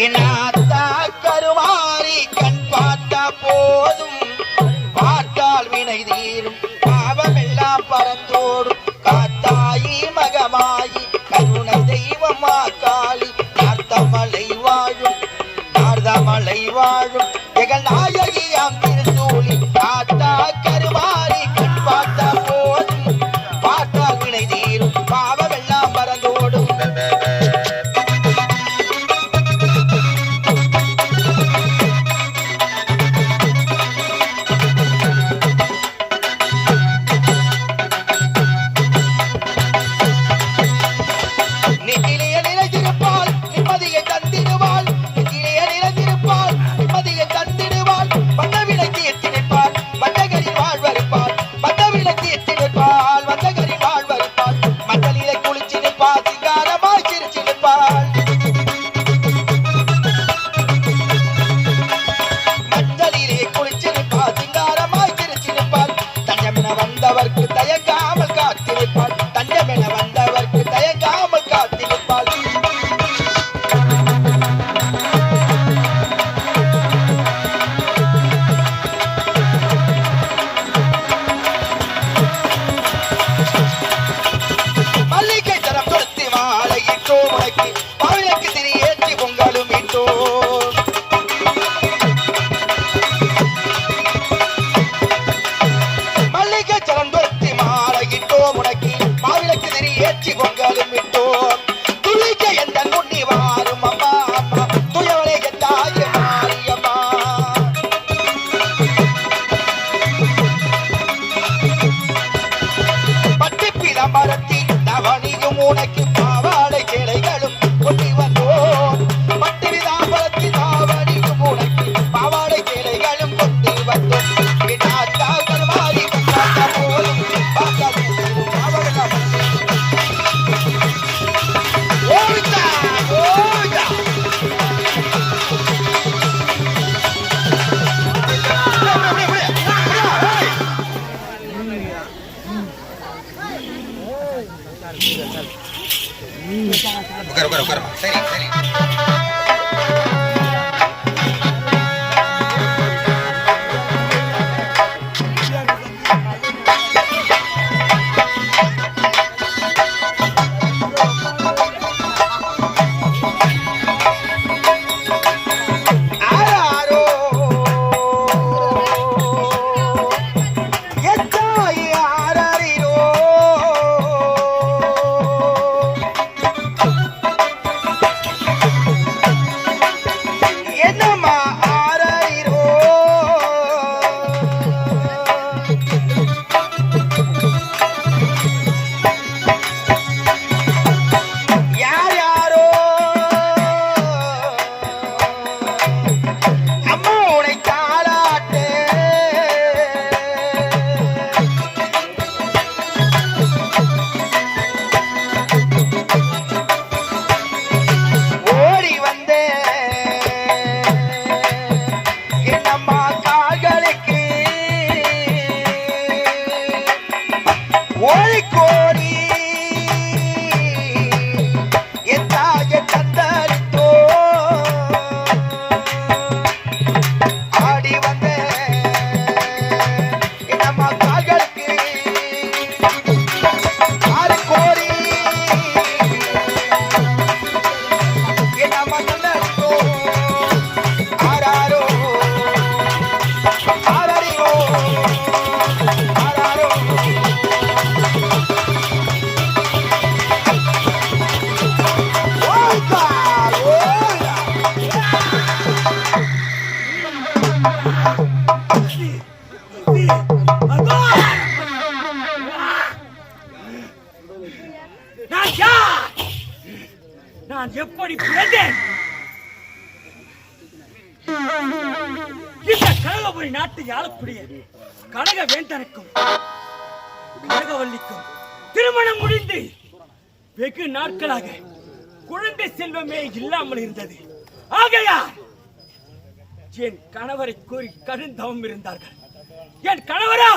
என்னாத்தா கருமாறி கண் பார்த்தா போதும் பார்த்தால் வினை தீரும் பாவமெல்லாம் பறந்தோடும் காத்தாயி மகமாயி கருணை தெய்வமா காளி நார்த்தமலை வாழும் எங்கள் நாயகியாம் திருச்சூழி காத்தா கருமாறி கண் பார்த்தா போதும் பார்த்தால் வினை தீரும் பாவமெல்லாம் பறந்தோடும் உனக்கு பாவாடை கிளைகளும் கொண்டு வந்தோம் பட்டு விதாம்பலத்தி தாவணியும் உனக்கு பாவாடை கிளைகளும் கொண்டு வந்தோம் கருமாறி பார்த்த போதும் உட்கார சரி சரி நான் எப்படி பிறந்தேன்? இந்த கனகபுரி நாட்டு ஆளக்கூடிய கனகவேந்தனுக்கும் கனகவல்லிக்கும் திருமணம் முடிந்து வெகு நாட்களாக குழந்தை செல்வமே இல்லாமல் இருந்தது. ஆகையால் என் கணவரை கூறி கருந்தவம் இருந்தார்கள். என் கணவரோ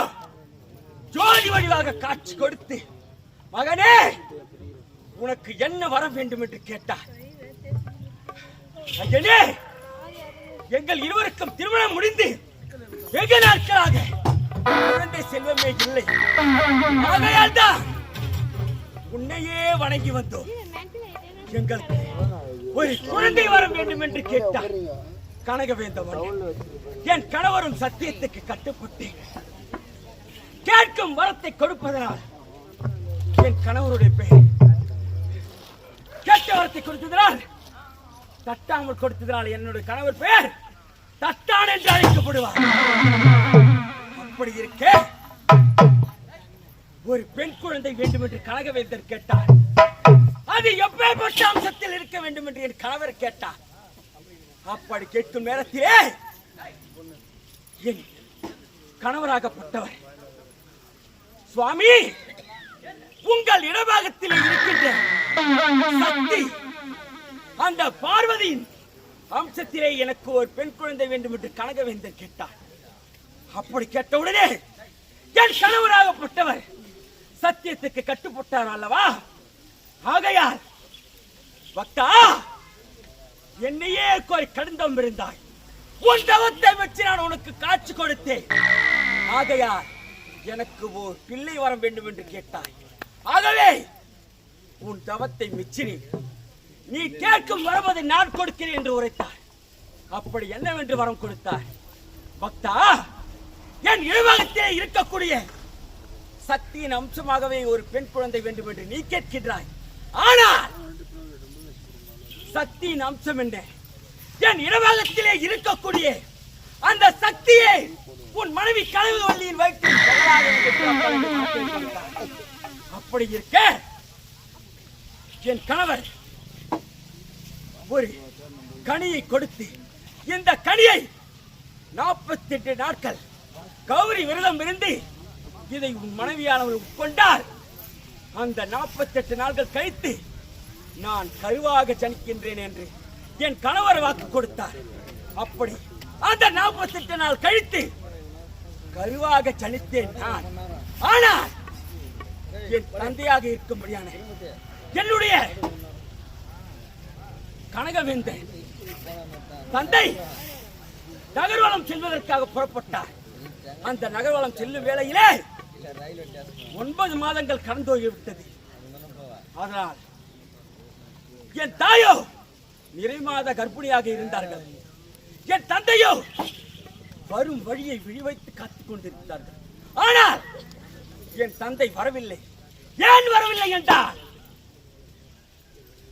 ஜோதி வடிவாக காட்சி கொடுத்து, மகனே உனக்கு என்ன வர வேண்டும் என்று கேட்டார். ஐயனே, எங்கள் இருவருக்கும் திருமணம் முடிந்து வெகு நாட்களாக குழந்தை செல்வமே இல்லை. ஆகையால் தான் உன்னையே வணங்கி வந்தோம். எங்களுக்கு ஒரு குழந்தை வர வேண்டும் என்று கேட்டார் கனகவேந்தவன். என் கணவரும் சத்தியத்துக்கு கட்டுப்பட்டு கேட்கும் வரத்தை கொடுப்பதனால் என் கணவருடைய பெயர், கேட்ட வரத்தை கொடுத்ததனால் தட்டாமல் கொடுத்ததனால் என்னுடைய கணவர் பெயர் தட்டான் என்று அழைக்கப்படுவார். அப்படி இருக்க ஒரு பெண் குழந்தை வேண்டும் என்று கனகவேந்தர் கேட்டார். அது எப்பேற்பட்ட அம்சத்தில் இருக்க வேண்டும் என்று என் கணவர் கேட்டார். அப்படி கேட்கும் நேரத்திலே என் கணவராகப்பட்டவர், சுவாமி, உங்கள் இடபாகத்தில் இருக்கின்ற சக்தி அந்த பார்வதியின் அம்சத்திலே எனக்கு ஒரு பெண் குழந்தை வேண்டும் என்று கனகவேந்தர் கேட்டார். அப்படி கேட்டவுடனே என் கணவராகப்பட்டவர் சத்தியத்துக்கு கட்டுப்பட்டார் அல்லவா? ஆகையால் பக்தா, என்னையே கோரி கடிந்தம் இருந்தாய். உன் தவத்தை வச்சு நான் உனக்கு காட்சி கொடுத்தேன். ஆகையால் எனக்கு ஒரு பிள்ளை வர வேண்டும் என்று கேட்டாய். ஆகவே உன் தவத்தை மிச்சினி, நீ கேட்கும் வருவதை நான் கொடுக்கிறேன் என்று உரைத்தார். அப்படி என்னவென்று வரம் கொடுத்தார்? பக்தா, என் இழுவகத்திலே இருக்கக்கூடிய சக்தியின் அம்சமாகவே ஒரு பெண் குழந்தை வேண்டும் என்று நீ கேட்கின்றாய். ஆனால் சக்தியின் அம்சம் என்ன? என் இடபாகத்திலே இருக்கக்கூடிய அந்த சக்தியை உன் மனைவி கனகவல்லியின் வயிற்றில் அப்படி இருக்க என் கணவர் ஒரு கனியை கொடுத்து, இந்த கனியை 48 நாட்கள் கௌரி விரதம் இருந்து இதை உன் மனைவியானவர் உட்கொண்டார். அந்த 48 நாட்கள் கழித்து நான் கருவாக ஜனிக்கின்றேன் என்று என் கணவர் வாக்கு கொடுத்தார். அப்படி அந்த 48 நாள் கழித்து கருவாக ஜனித்தேன் நான். ஆனால் என் தந்தையாக இருக்கும்படியான என்னுடைய கனகவேந்தன் தந்தை நகர்வலம் செல்வதற்காக புறப்பட்டார். அந்த நகர்வலம் செல்லும் வேளையிலே 9 மாதங்கள் கடந்து போய்விட்டது. அதனால் என் தாயோ நிறைமாத கர்ப்பிணியாக இருந்தார்கள். என் தந்தையோ வரும் வழியை விழிவைத்து காத்துக் கொண்டிருந்தார்கள். ஆனால் என் தந்தை வரவில்லை. ஏன் வரவில்லை என்றால்,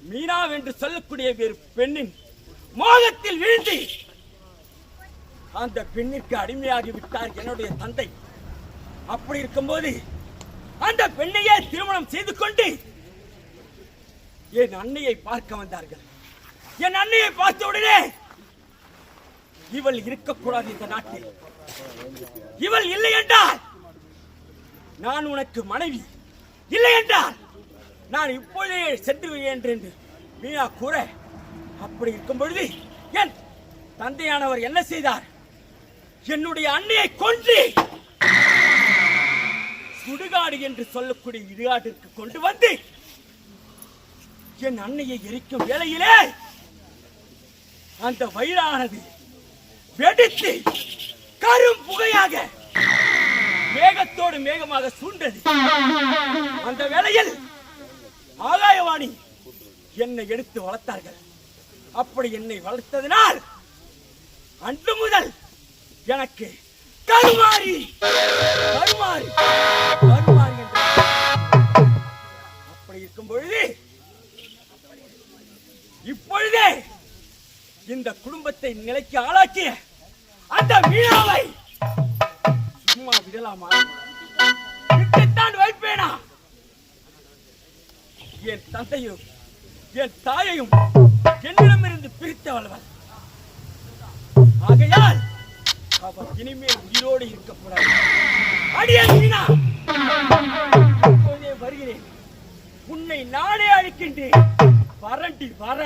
மீனா என்று சொல்லக்கூடிய ஒரு பெண்ணின் மோகத்தில் விழுந்து அந்த பெண்ணிற்கு அடிமையாகி விட்டார் என்னுடைய தந்தை. அப்படி இருக்கும்போது அந்த பெண்ணையே திருமணம் செய்து கொண்டு என் அன்னையை பார்க்க வந்தார்கள். என் அன்னையை பார்த்த உடனே, இவள் இருக்கக்கூடாது இந்த நாட்டில், இவள் இல்லை என்றால் நான் உனக்கு மனைவி, இல்லை என்றால் நான் இப்பொழுதே சென்று விடுவேன் என்று மீனா கூற, அப்படி இருக்கும் பொழுது என் தந்தையானவர் என்ன செய்தார்? என்னுடைய அன்னையை கொன்று சுடுகாடு என்று சொல்லக்கூடிய இடுகாட்டிற்கு கொண்டு வந்து என் அன்னையை எரிக்கும் வேளையிலே அந்த வயிறானது வெடித்து கரும் புகையாக மேகத்தோடு மேகமாக சூழ்ந்தது. அந்த வேளையில் ஆகாயவாணி என்னை எடுத்து வளர்த்தார்கள். அப்படி என்னை வளர்த்ததினால் அன்று முதல் எனக்கு கருமாறி கருமாறி கருமாறி என்ற அப்படி இருக்கும் பொழுது இப்பொழுதே இந்த குடும்பத்தை நிலைக்கு ஆளாக்கிய அந்த மீனாவை சும்மா விடலாமா? விட்டுத்தான் வைப்பேனா? என் தந்தையும் என் தாயையும் என்னிடமிருந்து பிரித்தவளவள். ஆகையால் அவள் இனிமேல் உயிரோடு இருக்கக்கூடாது. அடியே மீனா, இப்போதே வருகிறேன். உன்னை நானே அழிக்கின்றேன். வரண்டி வர